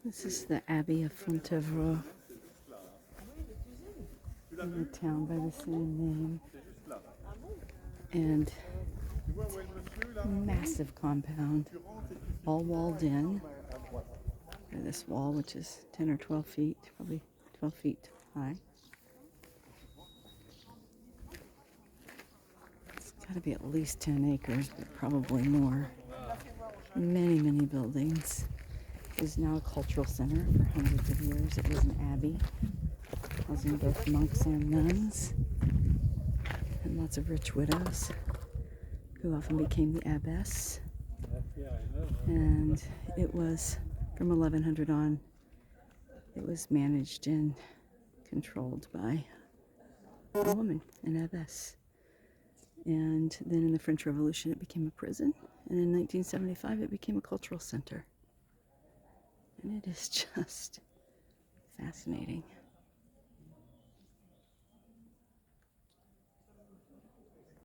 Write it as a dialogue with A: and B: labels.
A: This is the Abbey of Fontevraud, in the town by the same name, and it's a massive compound, all walled in by this wall, which is 10 or 12 feet, probably 12 feet high. It's got to be at least 10 acres, but probably more. Many, many buildings. It is now a cultural center. For hundreds of years it was an abbey, housing both monks and nuns, and lots of rich widows who often became the abbess. And it was, from 1100 on, it was managed and controlled by a woman, an abbess. And then in the French Revolution it became a prison, and in 1975 it became a cultural center. And it is just fascinating.